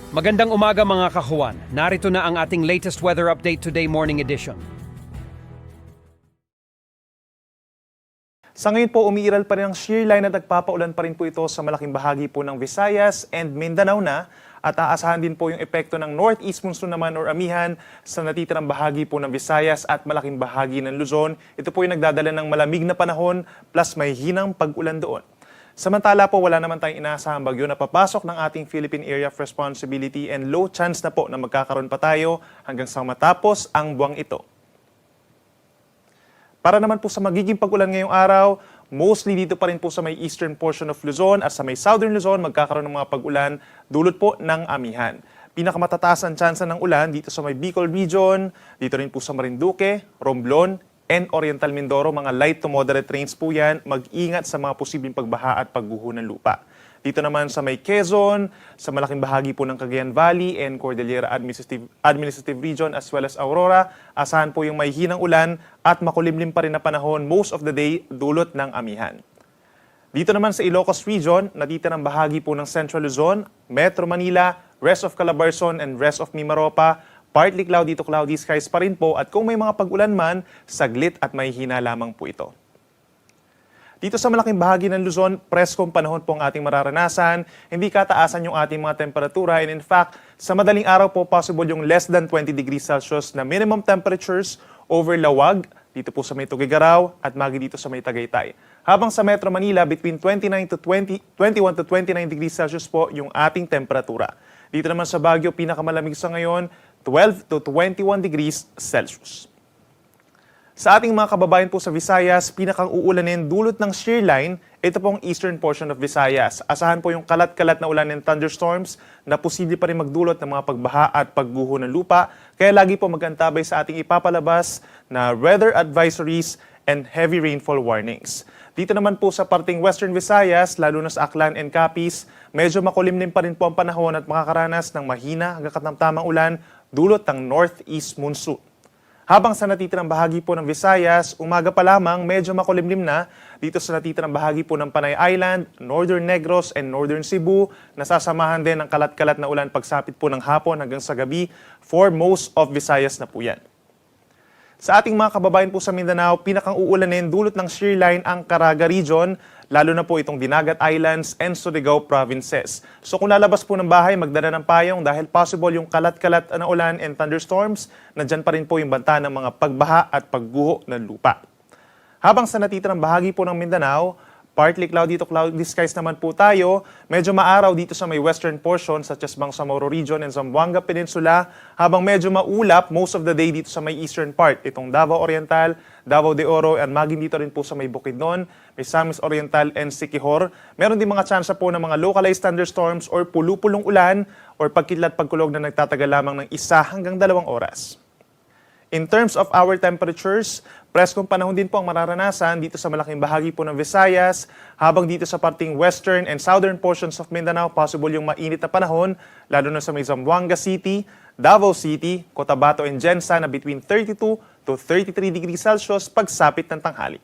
Magandang umaga mga kahuan. Narito na ang ating latest weather update today morning edition. Sa ngayon po, umiiral pa rin ang shear line at nagpapaulan pa rin po ito sa malaking bahagi po ng Visayas and Mindanao na at aasahan din po yung epekto ng northeast monsoon naman or amihan sa natitirang bahagi po ng Visayas at malaking bahagi ng Luzon. Ito po yung nagdadala ng malamig na panahon plus may hinang pag-ulan doon. Samantala po, wala naman tayong inaasahang bagyo na papasok ng ating Philippine Area of Responsibility and low chance na po na magkakaroon pa tayo hanggang sa matapos ang buwang ito. Para naman po sa magiging pag-ulan ngayong araw, mostly dito pa rin po sa may eastern portion of Luzon at sa may southern Luzon magkakaroon ng mga pag-ulan dulot po ng amihan. Pinakamatataas ang tsansa ng ulan dito sa may Bicol region, dito rin po sa Marinduque, Romblon, and Oriental Mindoro, mga light to moderate rains po yan. Mag-ingat sa mga posibleng pagbaha at pagguho ng lupa. Dito naman sa may Quezon, sa malaking bahagi po ng Cagayan Valley and Cordillera Administrative Region as well as Aurora, asahan po yung may hinang ulan at makulimlim pa rin na panahon most of the day dulot ng amihan. Dito naman sa Ilocos Region, natitirang bahagi po ng Central Luzon, Metro Manila, rest of Calabarzon and rest of Mimaropa, partly cloudy to cloudy skies pa rin po at kung may mga pag-ulan man, saglit at may hina lamang po ito. Dito sa malaking bahagi ng Luzon, preskong panahon po ang ating mararanasan, hindi kataasan yung ating mga temperatura and in fact, sa madaling araw po possible yung less than 20 degrees Celsius na minimum temperatures over Lawag, dito po sa may Tuguegarao at magi dito sa may Tagaytay. Habang sa Metro Manila, between 21 to 29 degrees Celsius po yung ating temperatura. Dito naman sa Baguio, pinakamalamig sa ngayon, 12 to 21 degrees Celsius. Sa ating mga kababayan po sa Visayas, pinakang uulanin dulot ng shear line, ito pong eastern portion of Visayas. Asahan po yung kalat-kalat na ulan and thunderstorms na posible pa rin magdulot ng mga pagbaha at pagguho ng lupa. Kaya lagi po mag-antabay sa ating ipapalabas na weather advisories and heavy rainfall warnings. Dito naman po sa parting Western Visayas, lalo na sa Aklan and Capiz, medyo makulimlim pa rin po ang panahon at makakaranas ng mahina hanggang katamtamang ulan dulot ng northeast monsoon. Habang sa natitirang bahagi po ng Visayas, umaga pa lamang medyo makulimlim na dito sa natitirang bahagi po ng Panay Island, Northern Negros and Northern Cebu, nasasamahan din ng kalat-kalat na ulan pagsapit po ng hapon hanggang sa gabi for most of Visayas na po yan. Sa ating mga kababayan po sa Mindanao, pinakang uulanin dulot ng shear line ang Caraga Region, lalo na po itong Dinagat Islands and Surigao Provinces. So kung lalabas po ng bahay, magdala ng payong dahil possible yung kalat-kalat na ulan and thunderstorms, nandyan pa rin po yung banta ng mga pagbaha at pagguho ng lupa. Habang sa natitirang bahagi po ng Mindanao, partly cloudy to cloudy skies naman po tayo. Medyo maaraw dito sa may western portion such as Bangsamoro Region and Zamboanga Peninsula, habang medyo maulap most of the day dito sa may eastern part, itong Davao Oriental, Davao de Oro, and maging dito rin po sa may Bukidnon, may Misamis Oriental and Siquijor. Meron din mga tsansa po ng mga localized thunderstorms or pulupulong ulan or pagkidlat-pagkulog na nagtatagal lamang ng 1 hanggang 2 oras. In terms of our temperatures, preskong panahon din po ang mararanasan dito sa malaking bahagi po ng Visayas, habang dito sa parting western and southern portions of Mindanao, possible yung mainit na panahon, lalo na sa may Zamboanga City, Davao City, Cotabato and Gensa na between 32 to 33 degrees Celsius pagsapit ng tanghali.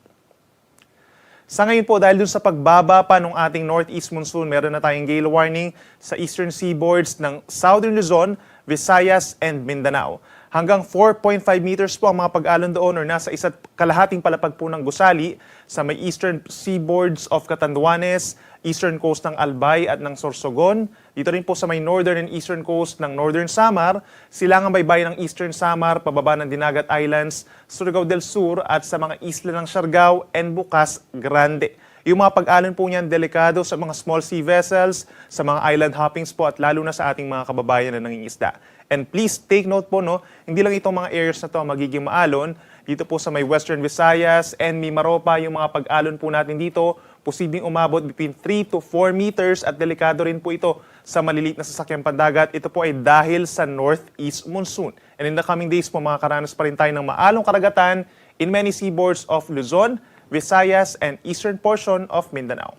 Sa ngayon po, dahil dun sa pagbaba pa ng ating northeast monsoon, meron na tayong gale warning sa eastern seaboards ng southern Luzon, Visayas and Mindanao. Hanggang 4.5 meters po ang mga pag-alon doon or nasa 1.5 palapag po ng gusali sa may eastern seaboards of Catanduanes, eastern coast ng Albay at ng Sorsogon. Dito rin po sa may northern and eastern coast ng Northern Samar, silangang baybayin ng Eastern Samar, pababa ng Dinagat Islands, Surigao del Sur at sa mga isla ng Siargao and Bukas Grande. Yung mga pag-alon po niyan delikado sa mga small sea vessels, sa mga island hoppings po at lalo na sa ating mga kababayan na nangingisda. And please take note po, no, hindi lang itong mga areas na to magiging maalon. Dito po sa may Western Visayas and Mimaropa, yung mga pag-alon po natin dito, posibleng umabot between 3 to 4 meters at delikado rin po ito sa maliliit na sasakyang pandagat. Ito po ay dahil sa northeast monsoon. And in the coming days po, makakaranas pa rin tayo ng maalong karagatan in many seaboards of Luzon, Visayas, and eastern portion of Mindanao.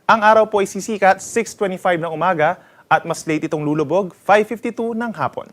Ang araw po ay sisikat 6:25 ng umaga at mas late itong lulubog 5:52 ng hapon.